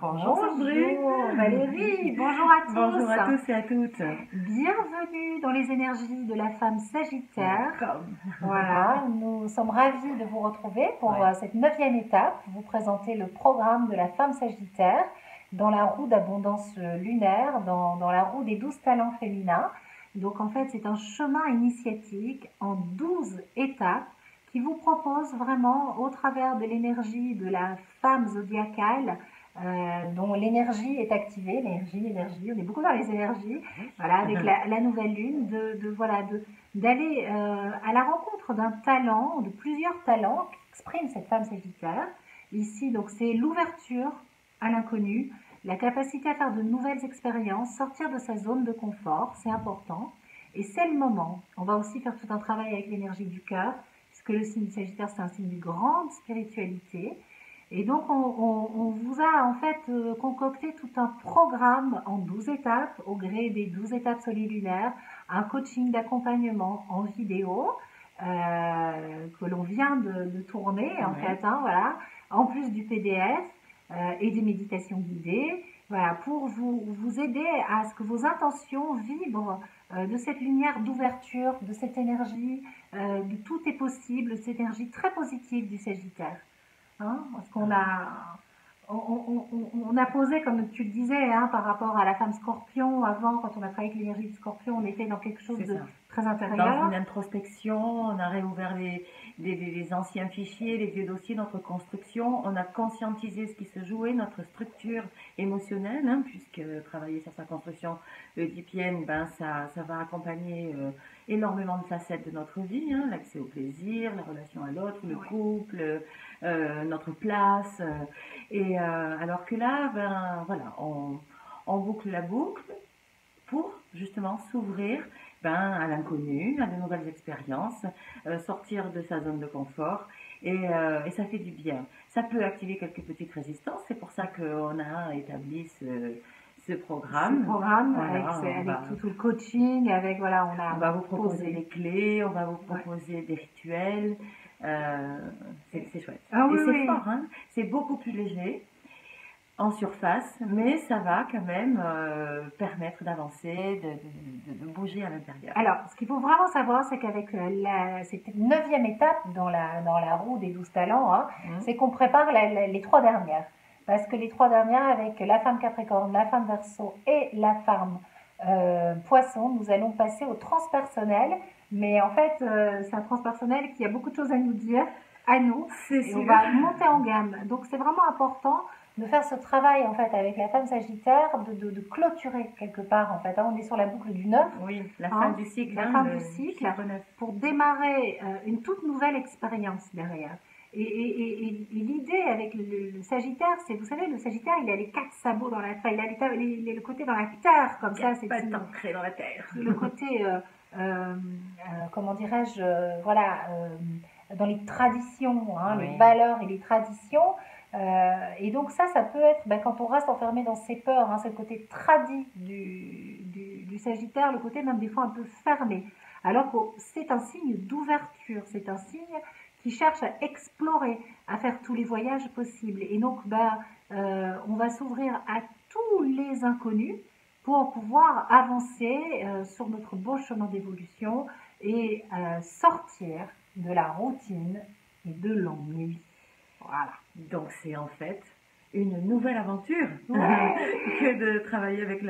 Bonjour Sandrine. Bonjour Valérie, bonjour à tous. Bonjour à tous et à toutes. Bienvenue dans les énergies de la femme Sagittaire. Welcome. Voilà, nous sommes ravis de vous retrouver pour cette 9e étape, vous présenter le programme de la femme Sagittaire dans la roue d'abondance lunaire, dans la roue des 12 talents féminins. Donc en fait, c'est un chemin initiatique en 12 étapes qui vous propose vraiment, au travers de l'énergie de la femme zodiacale, dont l'énergie est activée, l'énergie, on est beaucoup dans les énergies, voilà, avec la nouvelle lune, d'aller à la rencontre d'un talent, de plusieurs talents qu'exprime cette femme sagittaire. Ici, donc, c'est l'ouverture à l'inconnu, la capacité à faire de nouvelles expériences, sortir de sa zone de confort, c'est important. Et c'est le moment. On va aussi faire tout un travail avec l'énergie du cœur, puisque le signe Sagittaire, c'est un signe de grande spiritualité. Et donc, on vous a en fait concocté tout un programme en 12 étapes, au gré des 12 étapes solilunaires, un coaching d'accompagnement en vidéo que l'on vient de tourner, en fait, voilà, en plus du PDF et des méditations guidées, voilà, pour vous aider à ce que vos intentions vibrent de cette lumière d'ouverture, de cette énergie, de tout est possible, cette énergie très positive du Sagittaire. Parce qu'on a posé, comme tu le disais, par rapport à la femme Scorpion, avant, quand on a travaillé avec l'énergie du Scorpion, on était dans quelque chose de très intérieur. Dans une introspection, on a réouvert les anciens fichiers, les vieux dossiers, notre construction, on a conscientisé ce qui se jouait, notre structure émotionnelle, puisque travailler sur sa construction oedipienne, ça va accompagner énormément de facettes de notre vie, l'accès au plaisir, la relation à l'autre, le couple, notre place, alors que là, voilà, on boucle la boucle pour justement s'ouvrir à l'inconnu, à de nouvelles expériences, sortir de sa zone de confort, et ça fait du bien. Ça peut activer quelques petites résistances, c'est pour ça qu'on a établi ce programme. Avec tout le coaching, avec voilà, on va vous proposer des clés, on va vous proposer des rituels, c'est chouette. Et c'est fort, c'est beaucoup plus léger en surface, mais ça va quand même permettre d'avancer, de bouger à l'intérieur. Alors, ce qu'il faut vraiment savoir, c'est qu'avec cette 9e étape dans la roue des 12 talents, c'est qu'on prépare les 3 dernières. Parce que les 3 dernières, avec la femme Capricorne, la femme Verseau et la femme Poisson, nous allons passer au transpersonnel. Mais en fait, c'est un transpersonnel qui a beaucoup de choses à nous dire, à nous. Et on va monter en gamme. Donc, c'est vraiment important de faire ce travail en fait avec la femme Sagittaire, de clôturer quelque part en fait. On est sur la boucle du 9. Oui, la fin du cycle. La fin du cycle, pour démarrer une toute nouvelle expérience derrière. Et l'idée avec le Sagittaire, c'est, vous savez, le Sagittaire, il a les 4 sabots dans la terre, il a le côté dans la terre, comme ça. C'est pas ancré dans la terre. Le côté, comment dirais-je, dans les traditions, les valeurs et les traditions. Et donc ça peut être, quand on reste enfermé dans ses peurs, c'est le côté tradit du Sagittaire, le côté même des fois un peu fermé. Alors que c'est un signe d'ouverture, c'est un signe qui cherche à explorer, à faire tous les voyages possibles. Et donc, on va s'ouvrir à tous les inconnus pour pouvoir avancer sur notre beau chemin d'évolution et sortir de la routine et de l'ennui. Voilà. Donc c'est en fait une nouvelle aventure que de travailler avec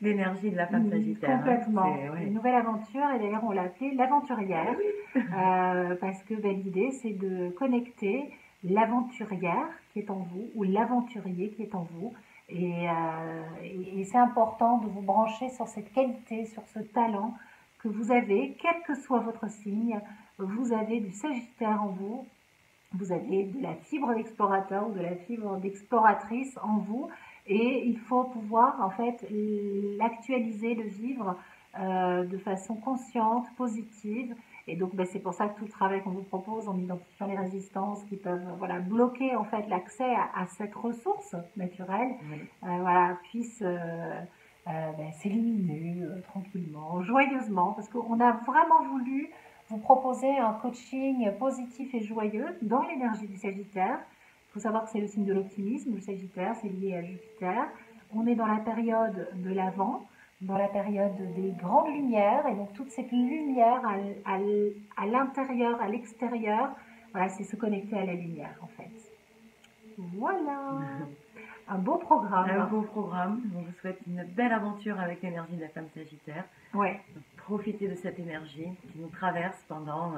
l'énergie de la femme Sagittaire. Complètement. Une nouvelle aventure, et d'ailleurs on l'a appelée l'aventurière, parce que l'idée c'est de connecter l'aventurière qui est en vous, ou l'aventurier qui est en vous, et c'est important de vous brancher sur cette qualité, sur ce talent que vous avez, quel que soit votre signe. Vous avez du Sagittaire en vous. Vous avez de la fibre d'explorateur ou de la fibre d'exploratrice en vous, et il faut pouvoir en fait l'actualiser, le vivre de façon consciente, positive. Et donc c'est pour ça que tout le travail qu'on vous propose en identifiant les résistances qui peuvent bloquer en fait l'accès à cette ressource naturelle, puisse s'éliminer tranquillement, joyeusement, parce qu'on a vraiment voulu vous proposer un coaching positif et joyeux dans l'énergie du Sagittaire Il faut savoir que c'est le signe de l'optimisme, le Sagittaire, c'est lié à Jupiter. On est dans la période de l'Avent, dans la période des grandes lumières, et donc toute cette lumière à l'intérieur, à l'extérieur, voilà, c'est se connecter à la lumière en fait. Voilà, un beau programme. Un beau programme. On vous souhaite une belle aventure avec l'énergie de la femme Sagittaire. Ouais. Profitez de cette énergie qui nous traverse pendant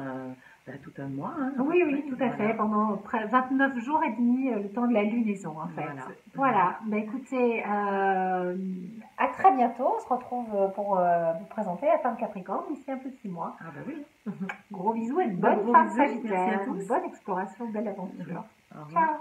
tout un mois. Hein, oui, tout à fait. Pendant 29 jours et demi, le temps de la lunaison, en fait. Voilà. Bah, écoutez, à très bientôt. On se retrouve pour vous présenter la femme Capricorne d'ici un petit mois. Ah bah oui. Gros bisous et bonne femme Sagittaire. Bonne exploration, belle aventure. Au revoir. Ciao.